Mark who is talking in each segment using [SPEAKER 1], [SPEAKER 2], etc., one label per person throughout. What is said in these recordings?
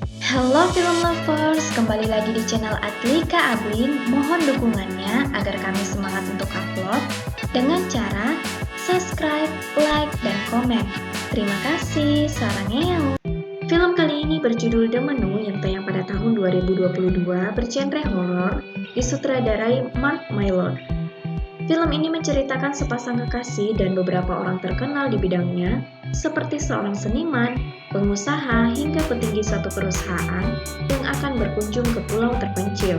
[SPEAKER 1] Halo film lovers, kembali lagi di channel Adlika Ablin. Mohon dukungannya agar kami semangat untuk upload dengan cara subscribe, like, dan komen. Terima kasih, sarangnya ya. Film kali ini berjudul The Menu yang tayang pada tahun 2022 bergenre horor, disutradarai Mark Mylod. Film ini menceritakan sepasang kekasih dan beberapa orang terkenal di bidangnya, seperti seorang seniman, pengusaha, hingga petinggi suatu perusahaan yang akan berkunjung ke pulau terpencil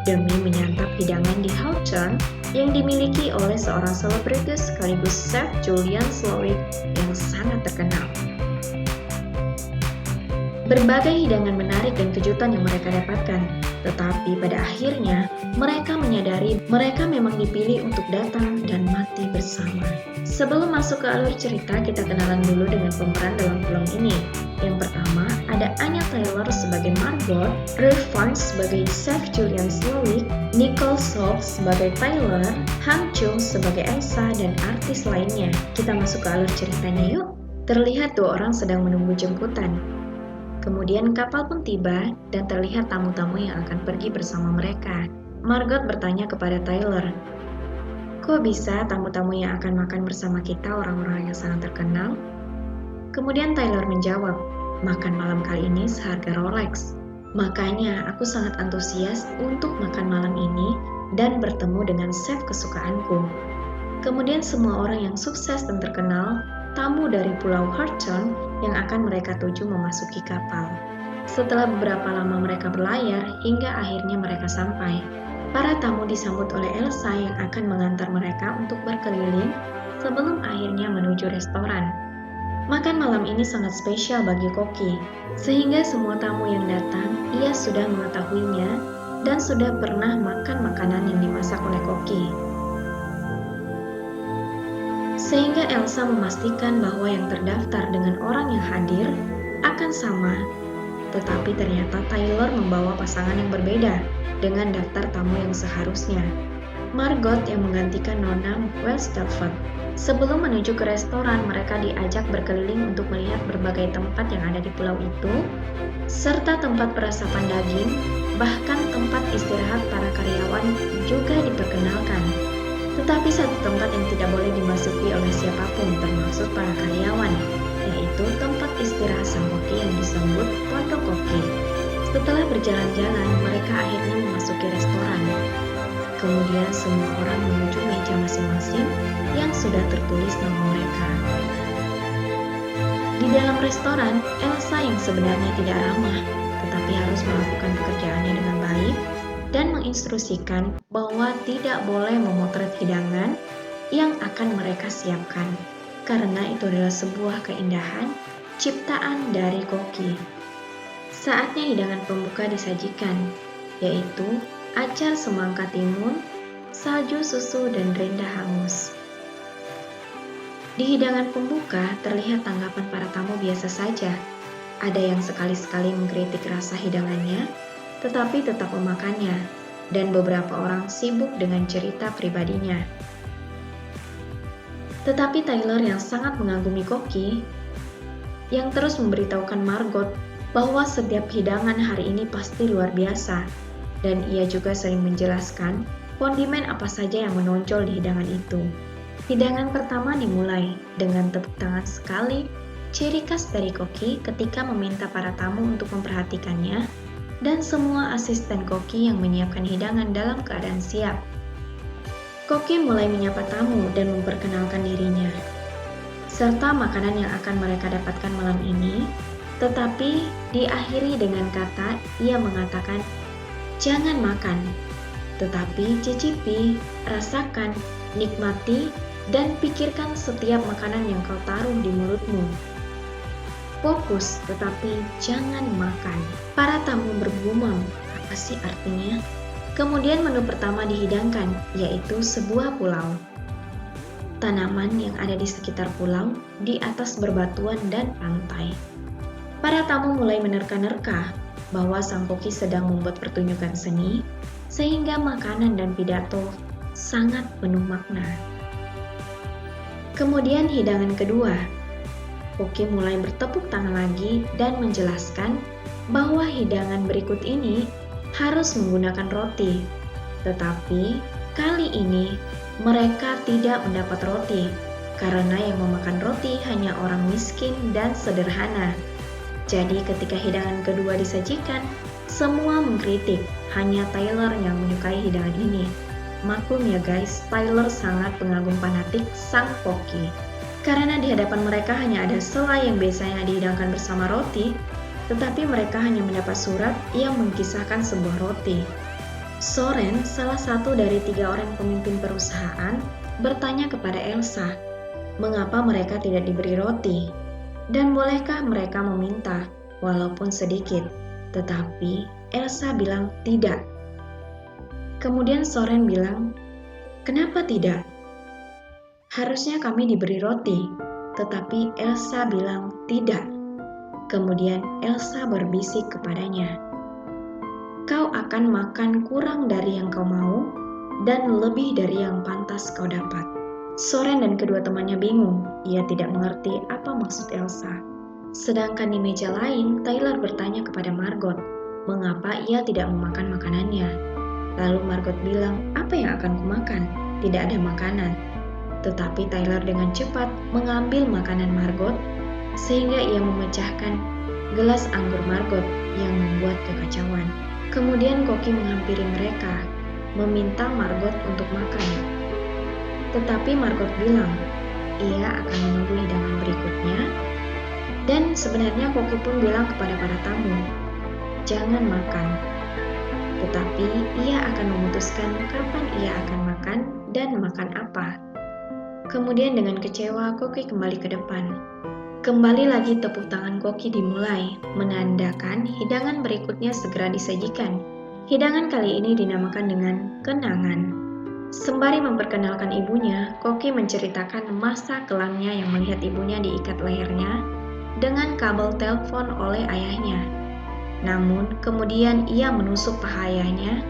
[SPEAKER 1] demi menyantap hidangan di Hawthorne yang dimiliki oleh seorang selebritis sekaligus chef Julian Slowik yang sangat terkenal. Berbagai hidangan menarik dan kejutan yang mereka dapatkan, tetapi pada akhirnya mereka menyadari mereka memang dipilih untuk datang dan mati bersama. Sebelum masuk ke alur cerita, kita kenalan dulu dengan pemeran dalam film ini. Yang pertama, ada Anya Taylor sebagai Margot, Ralph Fiennes sebagai Chef Julian Slowik, Nicole Schultz sebagai Tyler, Han Chung sebagai Elsa, dan artis lainnya. Kita masuk ke alur ceritanya yuk. Terlihat dua orang sedang menunggu jemputan. Kemudian kapal pun tiba dan terlihat tamu-tamu yang akan pergi bersama mereka. Margot bertanya kepada Tyler, "Kok bisa tamu-tamu yang akan makan bersama kita orang-orang yang sangat terkenal?" Kemudian Tyler menjawab, "Makan malam kali ini seharga Rolex. Makanya aku sangat antusias untuk makan malam ini dan bertemu dengan chef kesukaanku." Kemudian semua orang yang sukses dan terkenal, tamu dari Pulau Hawthorne yang akan mereka tuju memasuki kapal. Setelah beberapa lama mereka berlayar, hingga akhirnya mereka sampai. Para tamu disambut oleh Elsa yang akan mengantar mereka untuk berkeliling sebelum akhirnya menuju restoran. Makan malam ini sangat spesial bagi Koki, sehingga semua tamu yang datang, ia sudah mengetahuinya dan sudah pernah makan makanan yang dimasak oleh Koki. Sehingga Elsa memastikan bahwa yang terdaftar dengan orang yang hadir akan sama. Tetapi ternyata Tyler membawa pasangan yang berbeda dengan daftar tamu yang seharusnya. Margot yang menggantikan Nona Westelford. Sebelum menuju ke restoran, mereka diajak berkeliling untuk melihat berbagai tempat yang ada di pulau itu, serta tempat perasapan daging, bahkan tempat istirahat para karyawan juga diperkenalkan. Tetapi satu tempat yang tidak boleh dimasuki oleh siapapun termasuk para karyawan, yaitu tempat istirahat sang koki yang disebut Pondok Koki. Setelah berjalan-jalan, mereka akhirnya memasuki restoran. Kemudian semua orang menuju meja masing-masing yang sudah tertulis nama mereka. Di dalam restoran, Elsa yang sebenarnya tidak ramah, tetapi harus melakukan pekerjaannya dengan baik, dan menginstruksikan bahwa tidak boleh memotret hidangan yang akan mereka siapkan, karena itu adalah sebuah keindahan ciptaan dari Koki. Saatnya hidangan pembuka disajikan, yaitu acar semangka timun, salju susu, dan renda hangus. Di hidangan pembuka terlihat tanggapan para tamu biasa saja. Ada yang sekali-sekali mengkritik rasa hidangannya, tetapi tetap memakannya, dan beberapa orang sibuk dengan cerita pribadinya. Tetapi Tyler yang sangat mengagumi Koki, yang terus memberitahukan Margot bahwa setiap hidangan hari ini pasti luar biasa, dan ia juga sering menjelaskan kondimen apa saja yang menonjol di hidangan itu. Hidangan pertama dimulai dengan tepuk tangan sekali, ciri khas dari Koki ketika meminta para tamu untuk memperhatikannya, dan semua asisten Koki yang menyiapkan hidangan dalam keadaan siap. Koki mulai menyapa tamu dan memperkenalkan dirinya, serta makanan yang akan mereka dapatkan malam ini, tetapi diakhiri dengan kata ia mengatakan, "Jangan makan, tetapi cicipi, rasakan, nikmati, dan pikirkan setiap makanan yang kau taruh di mulutmu. Fokus, tetapi jangan makan." Para tamu bergumam, apa sih artinya? Kemudian menu pertama dihidangkan, yaitu sebuah pulau. Tanaman yang ada di sekitar pulau, di atas berbatuan dan pantai. Para tamu mulai menerka-nerka bahwa sang koki sedang membuat pertunjukan seni, sehingga makanan dan pidato sangat penuh makna. Kemudian hidangan kedua, Koki mulai bertepuk tangan lagi dan menjelaskan bahwa hidangan berikut ini harus menggunakan roti. Tetapi kali ini mereka tidak mendapat roti, karena yang memakan roti hanya orang miskin dan sederhana. Jadi ketika hidangan kedua disajikan, semua mengkritik, hanya Tyler yang menyukai hidangan ini. Maklum ya guys, Tyler sangat pengagum fanatik sang koki. Karena di hadapan mereka hanya ada selai yang biasanya dihidangkan bersama roti, tetapi mereka hanya mendapat surat yang mengisahkan sebuah roti. Soren, salah satu dari 3 orang pemimpin perusahaan, bertanya kepada Elsa, mengapa mereka tidak diberi roti? Dan bolehkah mereka meminta, walaupun sedikit? Tetapi Elsa bilang tidak. Kemudian Soren bilang, kenapa tidak? Harusnya kami diberi roti, tetapi Elsa bilang tidak. Kemudian Elsa berbisik kepadanya, kau akan makan kurang dari yang kau mau, dan lebih dari yang pantas kau dapat. Soren dan kedua temannya bingung, ia tidak mengerti apa maksud Elsa. Sedangkan di meja lain, Tyler bertanya kepada Margot, mengapa ia tidak memakan makanannya. Lalu Margot bilang, apa yang akan kumakan? Tidak ada makanan. Tetapi Tyler dengan cepat mengambil makanan Margot, sehingga ia memecahkan gelas anggur Margot yang membuat kekacauan. Kemudian koki menghampiri mereka, meminta Margot untuk makan. Tetapi Margot bilang, ia akan menunggu hidangan berikutnya. Dan sebenarnya koki pun bilang kepada para tamu, jangan makan. Tetapi ia akan memutuskan kapan ia akan makan dan makan apa. Kemudian dengan kecewa, koki kembali ke depan. Kembali lagi tepuk tangan koki dimulai, menandakan hidangan berikutnya segera disajikan. Hidangan kali ini dinamakan dengan kenangan. Sembari memperkenalkan ibunya, koki menceritakan masa kelamnya yang melihat ibunya diikat lehernya dengan kabel telepon oleh ayahnya. Namun kemudian ia menusuk paha ayahnya,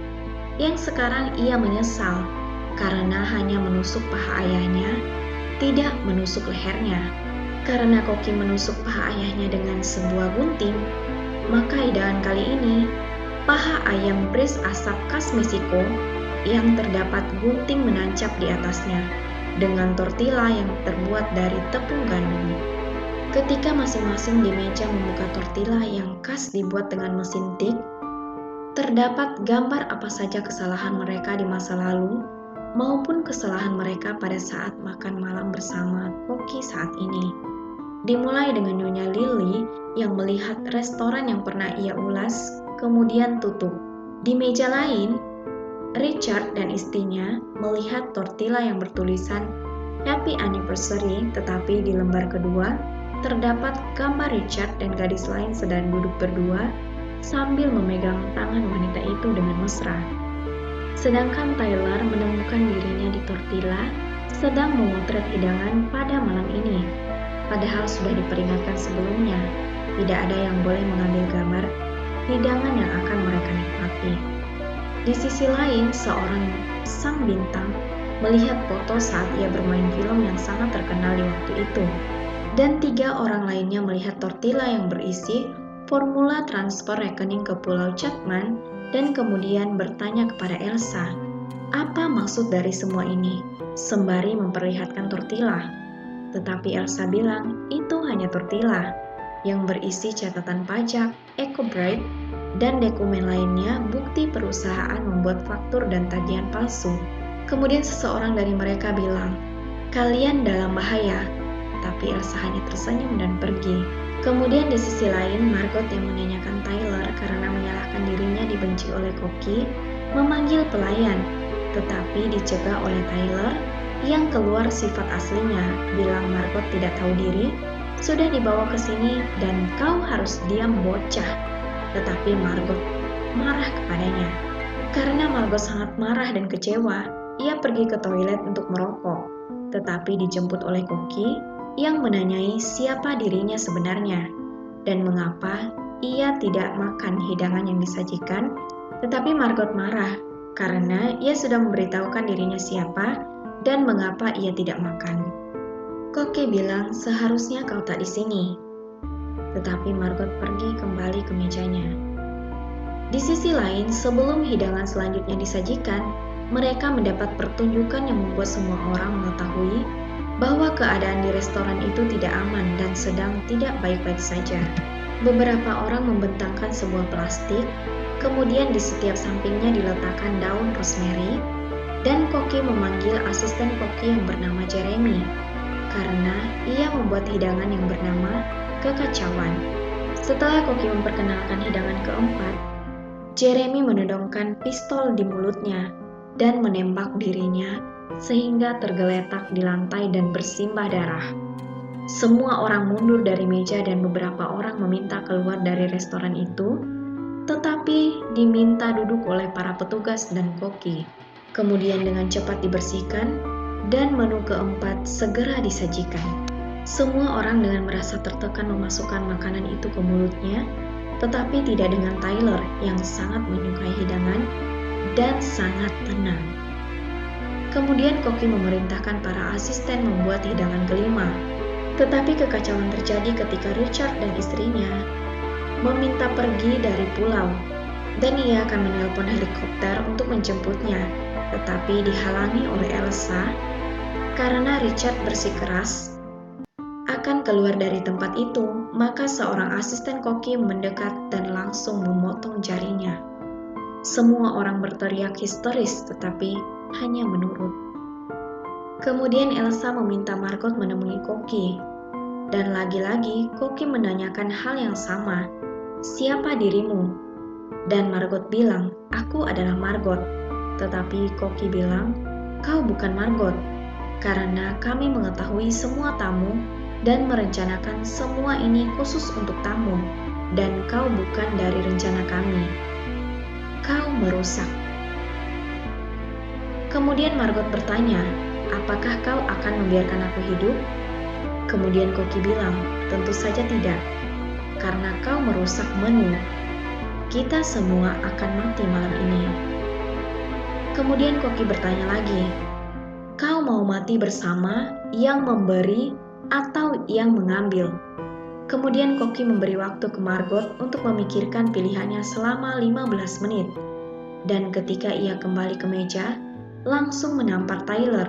[SPEAKER 1] yang sekarang ia menyesal karena hanya menusuk paha ayahnya, tidak menusuk lehernya. Karena koki menusuk paha ayahnya dengan sebuah gunting, maka hidangan kali ini, paha ayam braised asap khas Meksiko yang terdapat gunting menancap di atasnya, dengan tortilla yang terbuat dari tepung gandum. Ketika masing-masing di meja membuka tortilla yang khas dibuat dengan mesin tik, terdapat gambar apa saja kesalahan mereka di masa lalu, maupun kesalahan mereka pada saat makan malam bersama koki saat ini. Dimulai dengan Nyonya Lily yang melihat restoran yang pernah ia ulas, kemudian tutup. Di meja lain, Richard dan istrinya melihat tortilla yang bertulisan Happy Anniversary, tetapi di lembar kedua terdapat gambar Richard dan gadis lain sedang duduk berdua sambil memegang tangan wanita itu dengan mesra. Sedangkan Tyler menemukan dirinya di tortilla sedang memotret hidangan pada malam ini. Padahal sudah diperingatkan sebelumnya, tidak ada yang boleh mengambil gambar hidangan yang akan mereka nikmati. Di sisi lain, seorang sang bintang melihat foto saat ia bermain film yang sangat terkenal di waktu itu. Dan 3 orang lainnya melihat tortilla yang berisi formula transfer rekening ke Pulau Chapman dan kemudian bertanya kepada Elsa, apa maksud dari semua ini? Sembari memperlihatkan tortilla. Tetapi Elsa bilang, itu hanya tortilla yang berisi catatan pajak, Ecobright, dan dokumen lainnya bukti perusahaan membuat faktur dan tagihan palsu. Kemudian seseorang dari mereka bilang, kalian dalam bahaya. Tapi Elsa hanya tersenyum dan pergi. Kemudian di sisi lain, Margot yang menanyakan Tyler karena menyalahkan dirinya dibenci oleh koki, memanggil pelayan, tetapi dicegah oleh Tyler yang keluar sifat aslinya, bilang Margot tidak tahu diri, sudah dibawa ke sini dan kau harus diam bocah. Tetapi Margot marah kepadanya. Karena Margot sangat marah dan kecewa, ia pergi ke toilet untuk merokok, tetapi dijemput oleh koki yang menanyai siapa dirinya sebenarnya dan mengapa ia tidak makan hidangan yang disajikan, tetapi Margot marah karena ia sudah memberitahukan dirinya siapa dan mengapa ia tidak makan. Koki bilang, seharusnya kau tak di sini. tetapi Margot pergi kembali ke mejanya. Di sisi lain, sebelum hidangan selanjutnya disajikan, mereka mendapat pertunjukan yang membuat semua orang mengetahui bahwa keadaan di restoran itu tidak aman dan sedang tidak baik-baik saja. Beberapa orang membentangkan sebuah plastik, kemudian di setiap sampingnya diletakkan daun rosemary, dan koki memanggil asisten koki yang bernama Jeremy, karena ia membuat hidangan yang bernama kekacauan. Setelah koki memperkenalkan hidangan keempat, Jeremy menodongkan pistol di mulutnya dan menembak dirinya sehingga tergeletak di lantai dan bersimbah darah. Semua orang mundur dari meja dan beberapa orang meminta keluar dari restoran itu, tetapi diminta duduk oleh para petugas dan koki. Kemudian dengan cepat dibersihkan dan menu keempat segera disajikan. Semua orang dengan merasa tertekan memasukkan makanan itu ke mulutnya, tetapi tidak dengan Tyler yang sangat menyukai hidangan dan sangat tenang. Kemudian koki memerintahkan para asisten membuat hidangan kelima. Tetapi kekacauan terjadi ketika Richard dan istrinya meminta pergi dari pulau, dan ia akan menelpon helikopter untuk menjemputnya, tetapi dihalangi oleh Elsa karena Richard bersikeras akan keluar dari tempat itu. Maka seorang asisten koki mendekat dan langsung memotong jarinya. Semua orang berteriak histeris, tetapi hanya menurut. Kemudian Elsa meminta Margot menemui koki, dan lagi-lagi koki menanyakan hal yang sama, "Siapa dirimu?" Dan Margot bilang, "Aku adalah Margot." Tetapi koki bilang, "Kau bukan Margot, karena kami mengetahui semua tamu dan merencanakan semua ini khusus untuk tamu, dan kau bukan dari rencana kami. Kau merusak." Kemudian Margot bertanya, "Apakah kau akan membiarkan aku hidup?" Kemudian koki bilang, "Tentu saja tidak, karena kau merusak menu. Kita semua akan mati malam ini." Kemudian koki bertanya lagi, "Kau mau mati bersama yang memberi atau yang mengambil?" Kemudian koki memberi waktu ke Margot untuk memikirkan pilihannya selama 15 menit. Dan ketika ia kembali ke meja, langsung menampar Tyler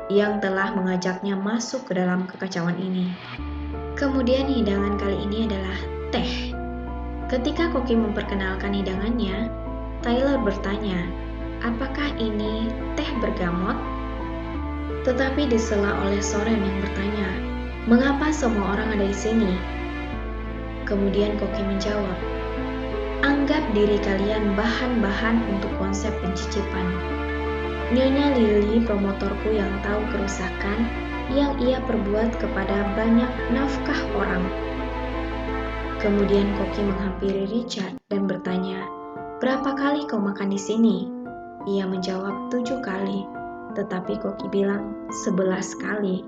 [SPEAKER 1] yang telah mengajaknya masuk ke dalam kekacauan ini. Kemudian hidangan kali ini adalah teh. Ketika koki memperkenalkan hidangannya, Tyler bertanya, "Apakah ini teh bergamot?" Tetapi disela oleh Soren yang bertanya, "Mengapa semua orang ada di sini?" Kemudian koki menjawab, "Anggap diri kalian bahan-bahan untuk konsep pencicipan. Nyonya Lily, promotorku yang tahu kerusakan yang ia perbuat kepada banyak nafkah orang." Kemudian koki menghampiri Richard dan bertanya, "Berapa kali kau makan di sini?" Ia menjawab 7 kali, tetapi koki bilang 11 kali.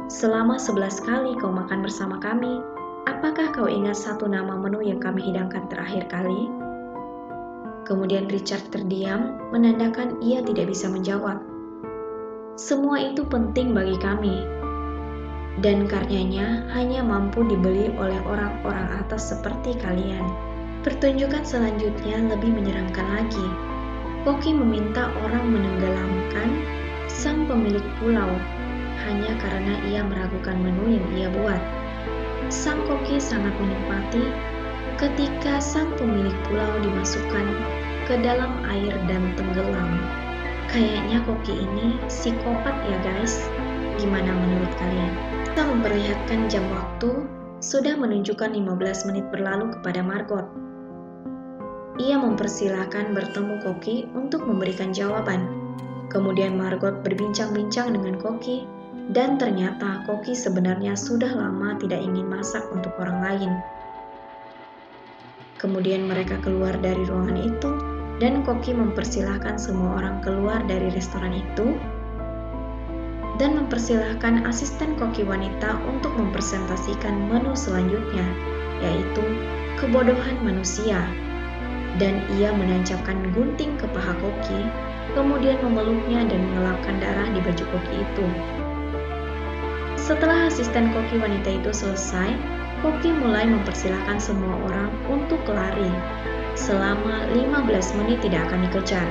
[SPEAKER 1] "Selama 11 kali kau makan bersama kami, apakah kau ingat satu nama menu yang kami hidangkan terakhir kali?" Kemudian Richard terdiam, menandakan ia tidak bisa menjawab. "Semua itu penting bagi kami, dan karenanya hanya mampu dibeli oleh orang-orang atas seperti kalian." Pertunjukan selanjutnya lebih menyeramkan lagi. Koki meminta orang menenggelamkan sang pemilik pulau hanya karena ia meragukan menu yang ia buat. Sang koki sangat menikmati ketika sang pemilik pulau dimasukkan ke dalam air dan tenggelam. Kayaknya koki ini psikopat ya guys. Gimana menurut kalian? Kita memperlihatkan jam waktu sudah menunjukkan 15 menit berlalu kepada Margot. Ia mempersilahkan bertemu koki untuk memberikan jawaban. Kemudian Margot berbincang-bincang dengan koki, dan ternyata koki sebenarnya sudah lama tidak ingin masak untuk orang lain. Kemudian mereka keluar dari ruangan itu, dan koki mempersilahkan semua orang keluar dari restoran itu, dan mempersilahkan asisten koki wanita untuk mempresentasikan menu selanjutnya, yaitu kebodohan manusia. Dan ia menancapkan gunting ke paha koki, kemudian memeluknya dan mengelapkan darah di baju koki itu. Setelah asisten koki wanita itu selesai, Koki mulai mempersilahkan semua orang untuk lari. Selama 15 menit tidak akan dikejar,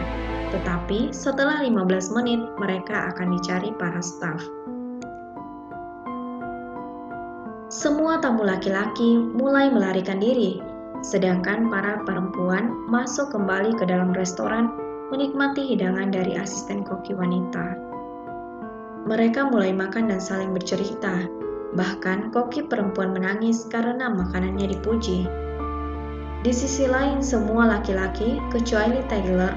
[SPEAKER 1] tetapi setelah 15 menit mereka akan dicari para staf. Semua tamu laki-laki mulai melarikan diri, sedangkan para perempuan masuk kembali ke dalam restoran menikmati hidangan dari asisten koki wanita. Mereka mulai makan dan saling bercerita. Bahkan koki perempuan menangis karena makanannya dipuji. Di sisi lain, semua laki-laki kecuali Tyler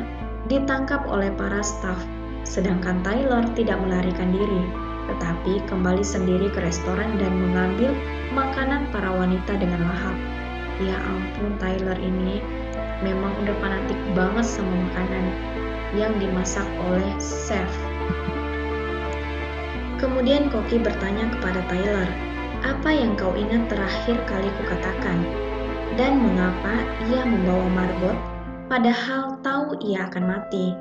[SPEAKER 1] ditangkap oleh para staf, sedangkan Tyler tidak melarikan diri, tetapi kembali sendiri ke restoran dan mengambil makanan para wanita dengan lahap. Ya ampun, Tyler ini memang udah fanatik banget sama makanan yang dimasak oleh chef. Kemudian Koki bertanya kepada Tyler, "Apa yang kau ingat terakhir kali kukatakan? Dan mengapa ia membawa Margot padahal tahu ia akan mati?"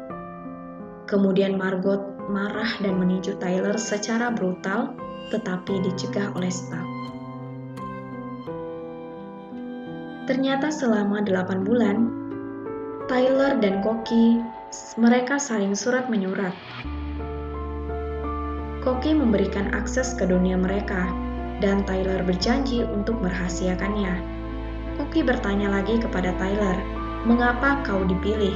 [SPEAKER 1] Kemudian Margot marah dan meninju Tyler secara brutal, tetapi dicegah oleh staf. Ternyata selama 8 bulan, Tyler dan Koki mereka saling surat menyurat. Koki memberikan akses ke dunia mereka, dan Tyler berjanji untuk merahasiakannya. Koki bertanya lagi kepada Tyler, "Mengapa kau dipilih?"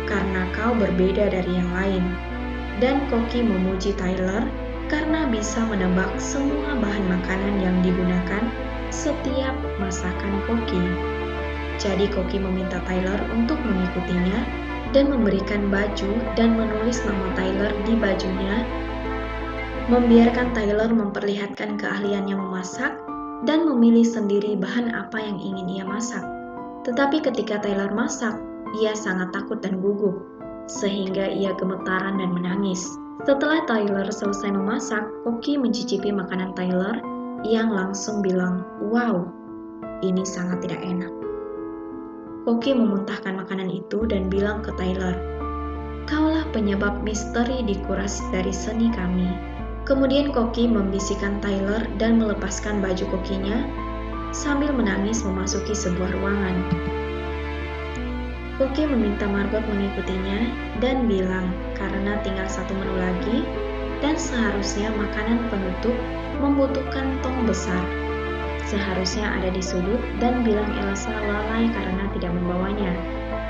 [SPEAKER 1] "Karena kau berbeda dari yang lain." Dan Koki memuji Tyler karena bisa menebak semua bahan makanan yang digunakan setiap masakan Koki. Jadi Koki meminta Tyler untuk mengikutinya dan memberikan baju dan menulis nama Tyler di bajunya, membiarkan Tyler memperlihatkan keahliannya memasak dan memilih sendiri bahan apa yang ingin ia masak. Tetapi ketika Tyler masak, ia sangat takut dan gugup, sehingga ia gemetaran dan menangis. Setelah Tyler selesai memasak, Koki mencicipi makanan Tyler yang langsung bilang, "Wow, ini sangat tidak enak." Koki memuntahkan makanan itu dan bilang ke Tyler, "Kaulah penyebab misteri dikuras dari seni kami." Kemudian Koki membisikkan Tyler dan melepaskan baju kokinya sambil menangis memasuki sebuah ruangan. Koki meminta Margot mengikutinya dan bilang karena tinggal satu menu lagi dan seharusnya makanan penutup membutuhkan tong besar. Seharusnya ada di sudut dan bilang Elsa lalai karena tidak membawanya,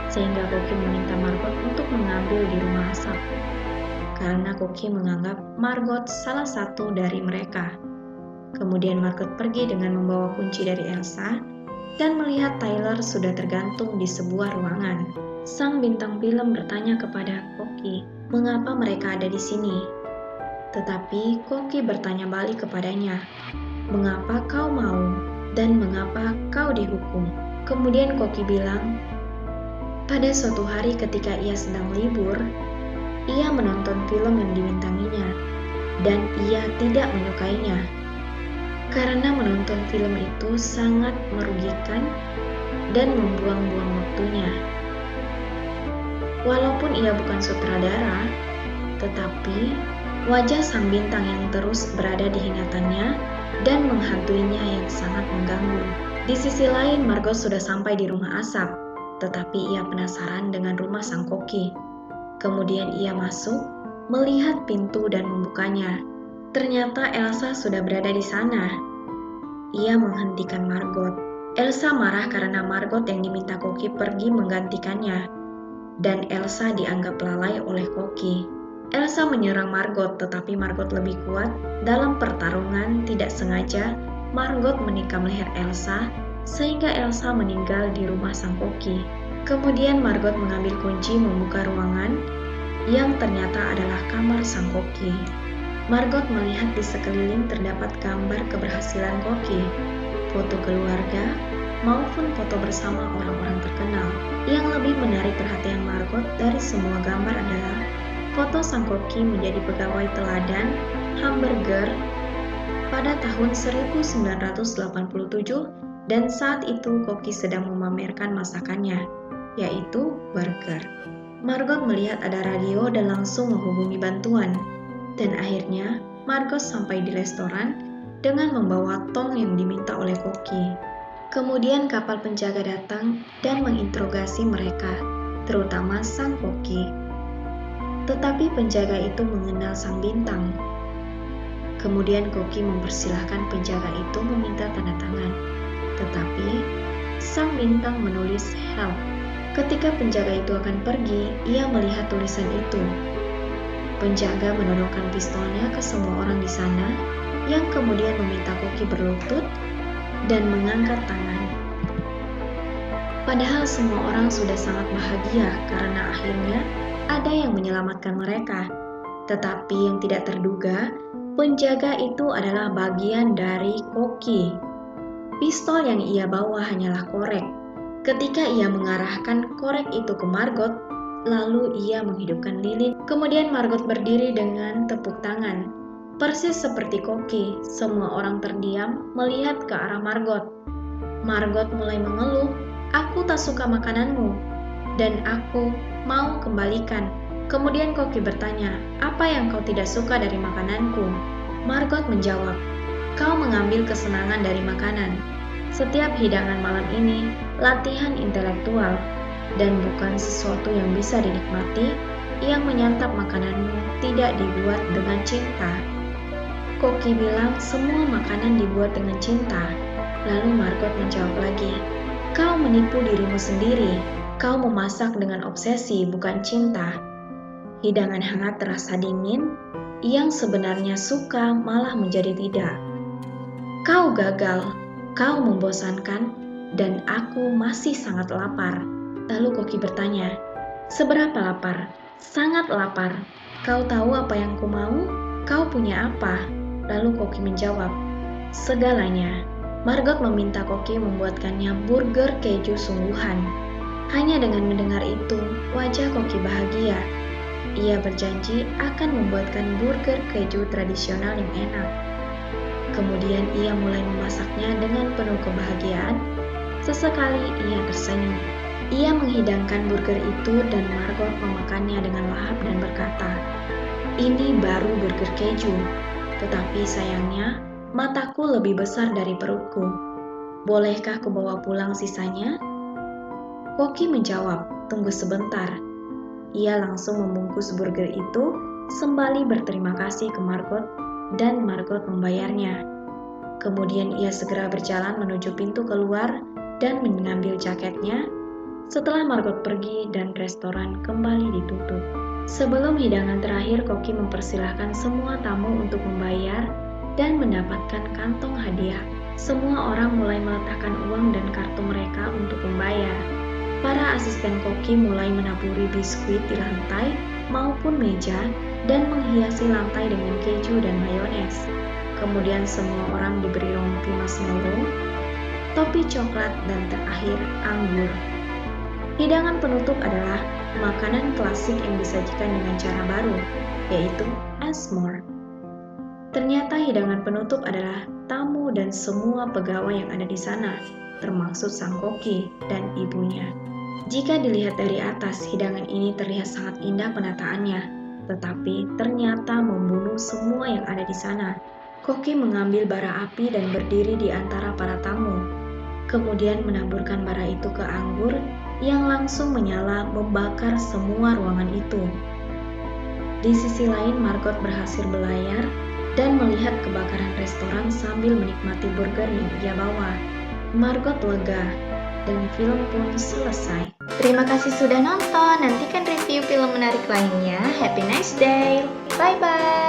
[SPEAKER 1] sehingga Koki meminta Margot untuk mengambil di rumah asap. Karena Koki menganggap Margot salah satu dari mereka. Kemudian Margot pergi dengan membawa kunci dari Elsa dan melihat Tyler sudah tergantung di sebuah ruangan. Sang bintang film bertanya kepada Koki, "Mengapa mereka ada di sini?" Tetapi Koki bertanya balik kepadanya, "Mengapa kau mau dan mengapa kau dihukum?" Kemudian Koki bilang, pada suatu hari ketika ia sedang libur, ia menonton film yang dibintanginya dan ia tidak menyukainya. Karena menonton film itu sangat merugikan dan membuang-buang waktunya. Walaupun ia bukan sutradara, tetapi wajah sang bintang yang terus berada di ingatannya dan menghantuinya yang sangat mengganggu. Di sisi lain, Margot sudah sampai di rumah asap, tetapi ia penasaran dengan rumah sang Koki. Kemudian ia masuk, melihat pintu dan membukanya. Ternyata Elsa sudah berada di sana. Ia menghentikan Margot. Elsa marah karena Margot yang diminta Koki pergi menggantikannya, dan Elsa dianggap lalai oleh Koki. Elsa menyerang Margot, tetapi Margot lebih kuat. Dalam pertarungan tidak sengaja, Margot menikam leher Elsa, sehingga Elsa meninggal di rumah sang Koki. Kemudian Margot mengambil kunci membuka ruangan, yang ternyata adalah kamar sang Koki. Margot melihat di sekeliling terdapat gambar keberhasilan Koki, foto keluarga, maupun foto bersama orang-orang terkenal. Yang lebih menarik perhatian Margot dari semua gambar adalah foto sang Koki menjadi pegawai teladan hamburger pada tahun 1987 dan saat itu Koki sedang memamerkan masakannya, yaitu burger. Margot melihat ada radio dan langsung menghubungi bantuan. Dan akhirnya Margot sampai di restoran dengan membawa tong yang diminta oleh Koki. Kemudian kapal penjaga datang dan menginterogasi mereka, terutama sang Koki. Tetapi penjaga itu mengenal sang bintang. Kemudian Koki mempersilahkan penjaga itu meminta tanda tangan. Tetapi sang bintang menulis help. Ketika penjaga itu akan pergi, ia melihat tulisan itu. Penjaga menodongkan pistolnya ke semua orang di sana, yang kemudian meminta Koki berlutut dan mengangkat tangan. Padahal semua orang sudah sangat bahagia karena akhirnya ada yang menyelamatkan mereka. Tetapi yang tidak terduga, penjaga itu adalah bagian dari Koki. Pistol yang ia bawa hanyalah korek. Ketika ia mengarahkan korek itu ke Margot, lalu ia menghidupkan lilin. Kemudian Margot berdiri dengan tepuk tangan. Persis seperti Koki, semua orang terdiam melihat ke arah Margot. Margot mulai mengeluh, "Aku tak suka makananmu, dan aku mau kembalikan." Kemudian Koki bertanya, "Apa yang kau tidak suka dari makananku?" Margot menjawab, "Kau mengambil kesenangan dari makanan. Setiap hidangan malam ini latihan intelektual dan bukan sesuatu yang bisa dinikmati. Yang menyantap makananmu tidak dibuat dengan cinta." Koki bilang semua makanan dibuat dengan cinta. Lalu Margot menjawab lagi, "Kau menipu dirimu sendiri. Kau memasak dengan obsesi, bukan cinta." Hidangan hangat terasa dingin, yang sebenarnya suka malah menjadi tidak. "Kau gagal. Kau membosankan, dan aku masih sangat lapar." Lalu Koki bertanya, "Seberapa lapar?" "Sangat lapar. Kau tahu apa yang ku mau? Kau punya apa?" Lalu Koki menjawab, "Segalanya." Margot meminta Koki membuatkannya burger keju sungguhan. Hanya dengan mendengar itu, wajah Koki bahagia. Ia berjanji akan membuatkan burger keju tradisional yang enak. Kemudian ia mulai memasaknya dengan penuh kebahagiaan. Sesekali ia tersenyum. Ia menghidangkan burger itu dan Margot memakannya dengan lahap dan berkata, "Ini baru burger keju, tetapi sayangnya mataku lebih besar dari perutku. Bolehkah kubawa pulang sisanya?" Koki menjawab, "Tunggu sebentar." Ia langsung membungkus burger itu sembari berterima kasih ke Margot dan Margot membayarnya. Kemudian ia segera berjalan menuju pintu keluar dan mengambil jaketnya setelah Margot pergi dan restoran kembali ditutup. Sebelum hidangan terakhir, Koki mempersilahkan semua tamu untuk membayar dan mendapatkan kantong hadiah. Semua orang mulai meletakkan uang dan kartu mereka untuk membayar. Para asisten Koki mulai menaburi biskuit di lantai maupun meja dan menghiasi lantai dengan keju dan mayones. Kemudian semua orang diberi rompi marshmallow, topi coklat, dan terakhir anggur. Hidangan penutup adalah makanan klasik yang disajikan dengan cara baru, yaitu s'more. Ternyata hidangan penutup adalah tamu dan semua pegawai yang ada di sana, termasuk sang Koki dan ibunya. Jika dilihat dari atas, hidangan ini terlihat sangat indah penataannya, tetapi ternyata membunuh semua yang ada di sana. Koki mengambil bara api dan berdiri di antara para tamu. Kemudian menaburkan bara itu ke anggur yang langsung menyala membakar semua ruangan itu. Di sisi lain, Margot berhasil berlayar dan melihat kebakaran restoran sambil menikmati burger yang ia bawa. Margot lega dan film pun selesai. Terima kasih sudah nonton. Nantikan review film menarik lainnya. Happy nice day. Bye bye.